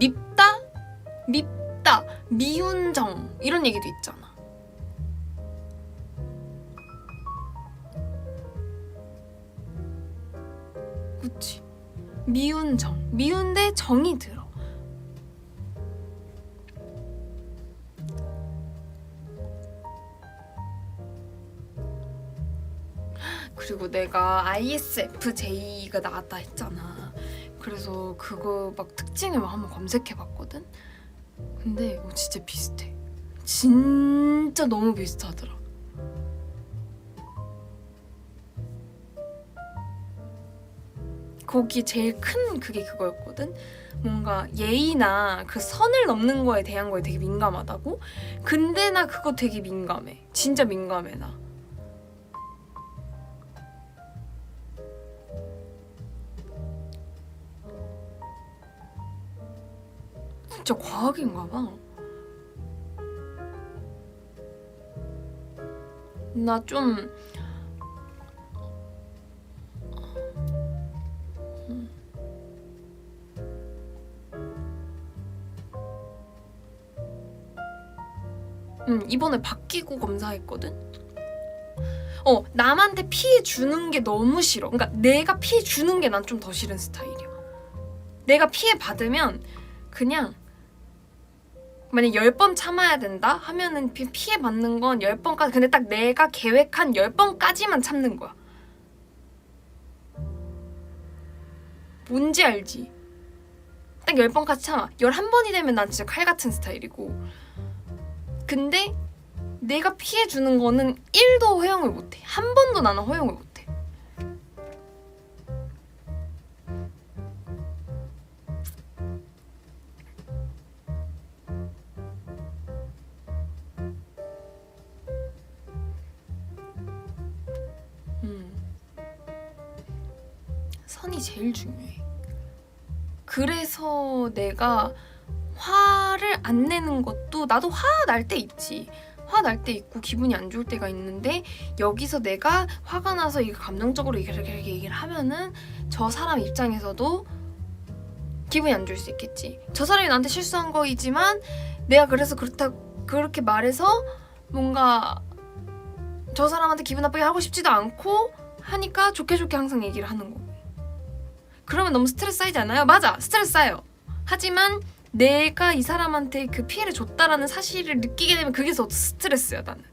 A: 밉다, 미운 정 이런 얘기도 있잖아. 그치? 미운 정, 미운데 정이 들어. 그리고 내가 ISFJ가 나왔다 했잖아. 그래서 그거 막 특징을 막 한번 검색해봤거든? 근데 진짜 비슷해. 진짜 너무 비슷하더라. 거기 제일 큰 그게 그거였거든? 뭔가 예의나 그 선을 넘는 거에 대한 거에 되게 민감하다고? 근데 나 그거 되게 민감해. 진짜 민감해 나. 진짜 과학인가 봐. 나 좀 이번에 바뀌고 검사했거든? 남한테 피해 주는 게 너무 싫어. 그러니까 내가 피해 주는 게 난 좀 더 싫은 스타일이야. 내가 피해 받으면 그냥 만약 10번 참아야 된다 하면은 피해 받는 건 10번까지. 근데 딱 내가 계획한 10번까지만 참는 거야. 뭔지 알지? 딱 10번까지 참아. 11번이 되면 난 진짜 칼 같은 스타일이고. 근데 내가 피해 주는 거는 1도 허용을 못 해. 한 번도 나는 허용을 못 해. 선이 제일 중요해. 그래서 내가 화를 안 내는 것도 나도 화 날 때 있지. 화 날 때 있고 기분이 안 좋을 때가 있는데 여기서 내가 화가 나서 이게 감정적으로 이렇게 얘기를 하면은 저 사람 입장에서도 기분이 안 좋을 수 있겠지. 저 사람이 나한테 실수한 거이지만 내가 그래서 그렇게 말해서 뭔가 저 사람한테 기분 나쁘게 하고 싶지도 않고 하니까 좋게 항상 얘기를 하는 거고. 그러면 너무 스트레스 쌓이지 않아요? 맞아, 스트레스 쌓여. 하지만 내가 이 사람한테 그 피해를 줬다라는 사실을 느끼게 되면 그게 더 스트레스야, 나는.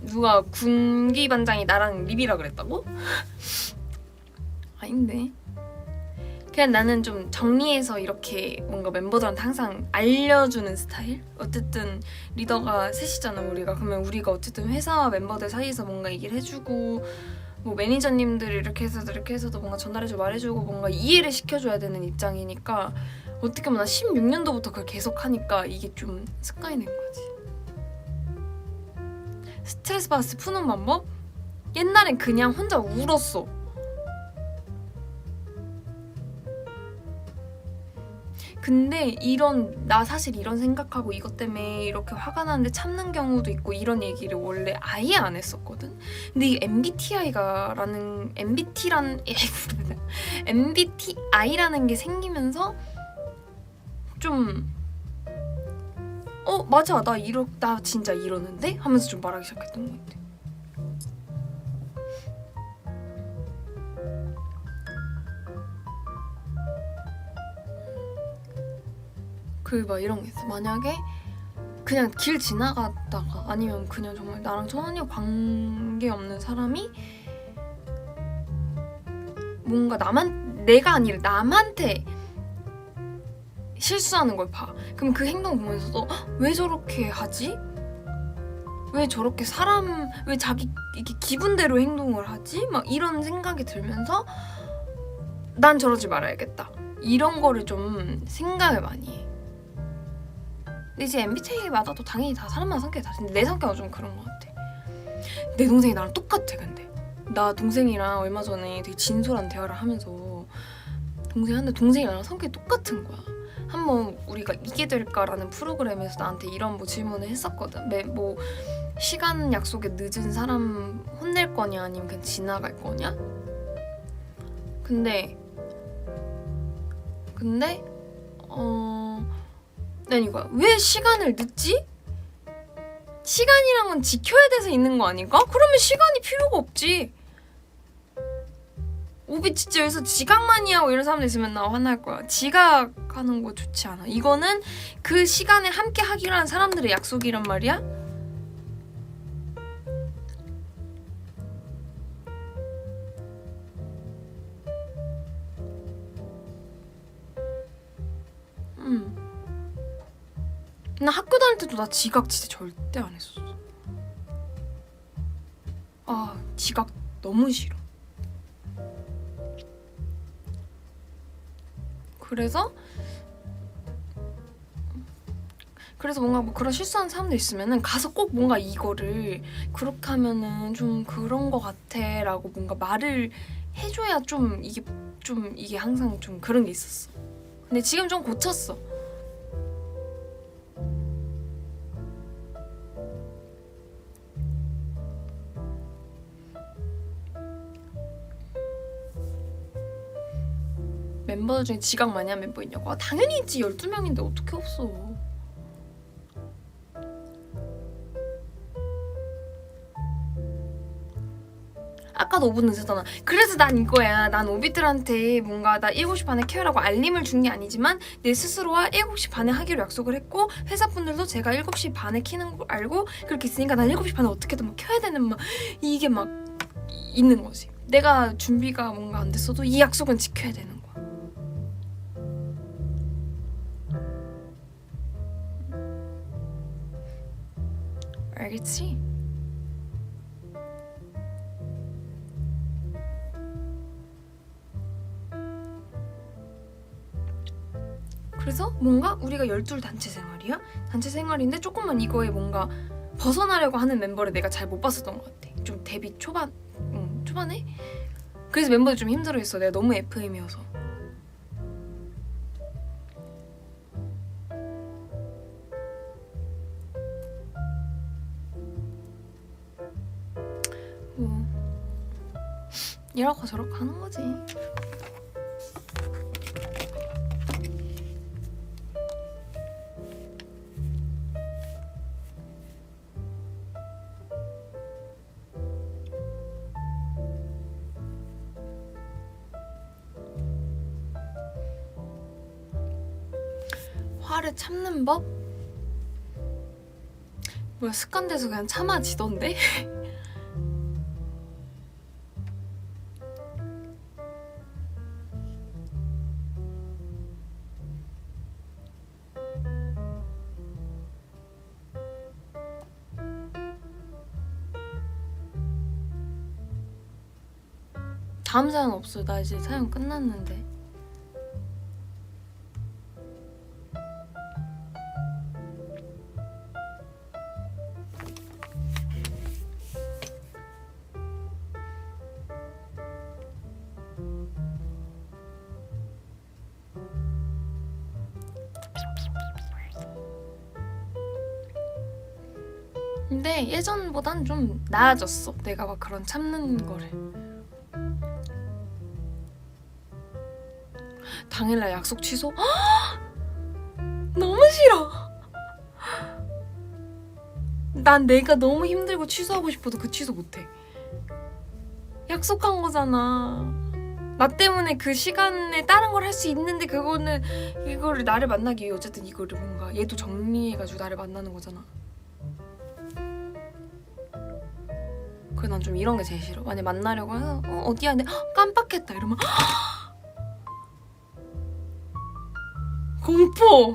A: 누가 군기 반장이 나랑 립이라 그랬다고? 아닌데. 그냥 나는 좀 정리해서 이렇게 뭔가 멤버들한테 항상 알려주는 스타일? 어쨌든 리더가 셋이잖아, 우리가. 그러면 우리가 어쨌든 회사와 멤버들 사이에서 뭔가 얘기를 해주고 뭐 매니저님들이 이렇게 해서도 뭔가 전달해주고 말해주고 뭔가 이해를 시켜줘야 되는 입장이니까 어떻게 보면 나 16년도부터 그걸 계속 하니까 이게 좀 습관이 된 거지. 스트레스 받았을 때 푸는 방법? 옛날엔 그냥 혼자 울었어. 근데 나 사실 이런 생각하고 이것 때문에 이렇게 화가 나는데 참는 경우도 있고 이런 얘기를 원래 아예 안 했었거든. 근데 이 MBTI라는 게 생기면서 좀 맞아, 나 진짜 이러는데? 하면서 좀 말하기 시작했던 것 같아. 막 이런 게 있어. 만약에 그냥 길 지나가다가 아니면 그냥 정말 나랑 전혀 관계없는 사람이 뭔가 내가 아니라 남한테 실수하는 걸 봐. 그럼 그 행동 보면서도 왜 저렇게 하지? 왜 저렇게 왜 자기 이게 기분대로 행동을 하지? 막 이런 생각이 들면서 난 저러지 말아야겠다. 이런 거를 좀 생각을 많이 해. 근데 이제 MBTI마다 또 당연히 다 사람마다 성격이 다른데 내 성격은 좀 그런 것 같아. 내 동생이 나랑 똑같아. 근데 나 동생이랑 얼마 전에 되게 진솔한 대화를 하면서 동생이 나랑 성격이 똑같은 거야. 한번 우리가 이게 될까라는 프로그램에서 나한테 이런 뭐 질문을 했었거든. 뭐 시간 약속에 늦은 사람 혼낼 거냐 아니면 그냥 지나갈 거냐? 근데 난 이거야. 왜 시간을 늦지? 시간이란 건 지켜야 돼서 있는 거 아닌가? 그러면 시간이 필요가 없지. 오비 진짜 여기서 지각만이 하고 이런 사람들 있으면 나 화날 거야. 지각하는 거 좋지 않아. 이거는 그 시간에 함께 하기로 한 사람들의 약속이란 말이야. 나 학교 다닐 때도 나 지각 진짜 절대 안 했었어. 지각 너무 싫어. 그래서 뭔가 뭐 그런 실수하는 사람들 있으면은 가서 꼭 뭔가 이거를 그렇게 하면은 좀 그런 거 같아 라고 뭔가 말을 해줘야 좀 이게 항상 좀 그런 게 있었어. 근데 지금 좀 고쳤어. 멤버들 중에 지각 많이 한 멤버 있냐고? 당연히 있지. 12명인데 어떻게 없어. 아까도 5분 늦었잖아. 그래서 난 이거야. 난 오비들한테 뭔가 나 7시 반에 켜라고 알림을 준 게 아니지만 내 스스로와 7시 반에 하기로 약속을 했고 회사분들도 제가 7시 반에 키는 걸 알고 그렇게 있으니까 난 7시 반에 어떻게든 막 켜야 되는 막 이게 막 있는 거지. 내가 준비가 뭔가 안 됐어도 이 약속은 지켜야 되는 거야. 알겠지? 그래서 뭔가 우리가 12 단체 생활이야? 단체 생활인데 조금만 이거에 뭔가 벗어나려고 하는 멤버를 내가 잘 못 봤었던 것 같아. 좀 데뷔 초반에? 그래서 멤버들 좀 힘들어했어. 내가 너무 FM이어서. 뭐 이러고 저러고 하는 거지. 화를 참는 법? 뭐야 습관돼서 그냥 참아지던데? 다음 사연 없어. 나 이제 사연 끝났는데. 근데 예전보단 좀 나아졌어. 내가 막 그런 참는 거를. 당일날 약속 취소? 너무 싫어. 난 내가 너무 힘들고 취소하고 싶어도 그 취소 못해. 약속한 거잖아. 나 때문에 그 시간에 다른 걸 할 수 있는데 그거는 이거를 나를 만나기 위해 어쨌든 이거를 뭔가 얘도 정리해가지고 나를 만나는 거잖아. 그래 난 좀 이런 게 제일 싫어. 만약 만나려고 해서 어디야? 근데 깜빡했다 이러면 공포.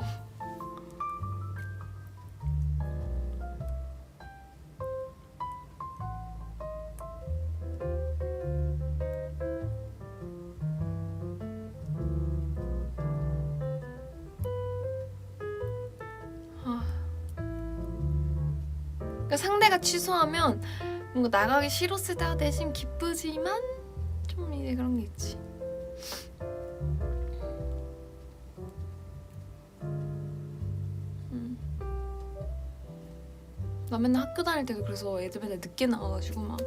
A: 그러니까 상대가 취소하면 뭔가 나가기 싫었을 때가 대신 기쁘지만 좀 이제 그런 게 있지. 나 맨날 학교 다닐 때도 그래서 애들 맨날 늦게 나와가지고 막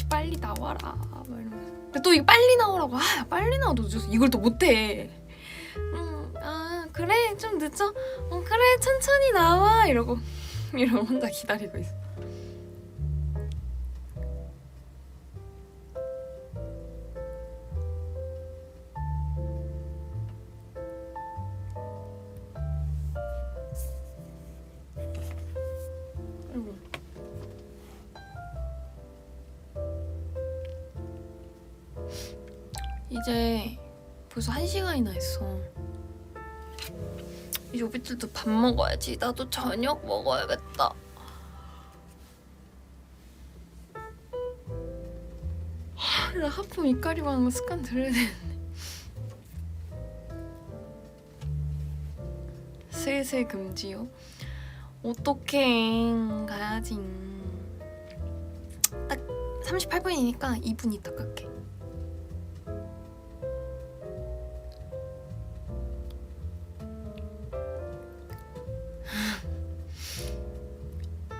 A: 빨리 나와라 막 이러면서. 근데 또 이거 빨리 나오라고 빨리 나와도 늦어서 이걸 또 못해. 그래 좀 늦어. 그래 천천히 나와 이러고 혼자 기다리고 있어. 아이고. 이제 벌써 1시간이나 했어. 이제 오빛들도 밥 먹어야지. 나도 저녁 먹어야겠다. 나 하품 이까리고 하는 거 습관 들여야 되는데. 슬슬 금지요? 어떡해. 가야지. 딱 38분이니까 2분 있다 갈게.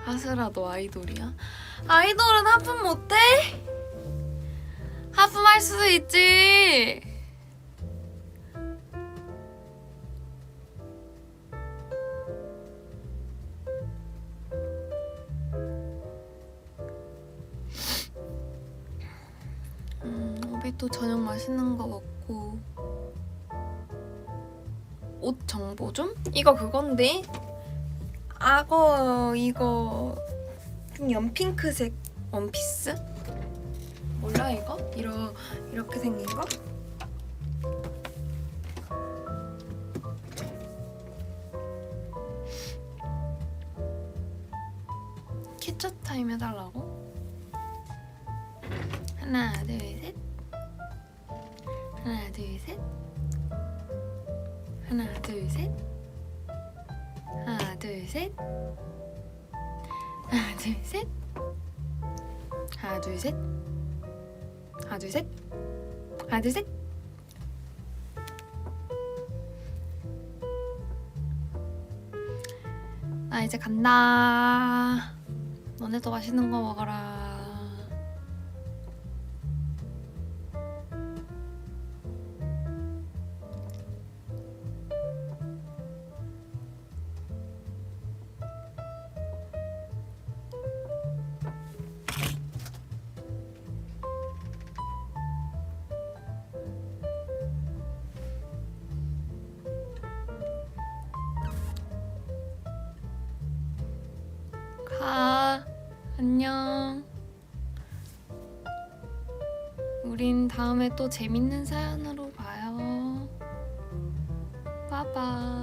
A: 하슬아 너 아이돌이야? 아이돌은 하품 못해? 하품할 수도 있지. 우리 또 저녁 맛있는 거 먹고. 옷 정보 좀? 이거 그건데? 악어 이거 좀 연핑크색 원피스? 몰라 이거? 이렇게 생긴 거? 캡처 타임 해달라고? 하나 둘 셋 하나 둘 셋 하나 둘 셋 하나 둘 셋 하나 둘 셋 하나 둘 셋 하나 둘 셋 하나 둘 셋 나 이제 간다. 너네도 맛있는 거 먹어라. 가. 안녕. 우린 다음에 또 재밌는 사연으로 봐요. 빠빠.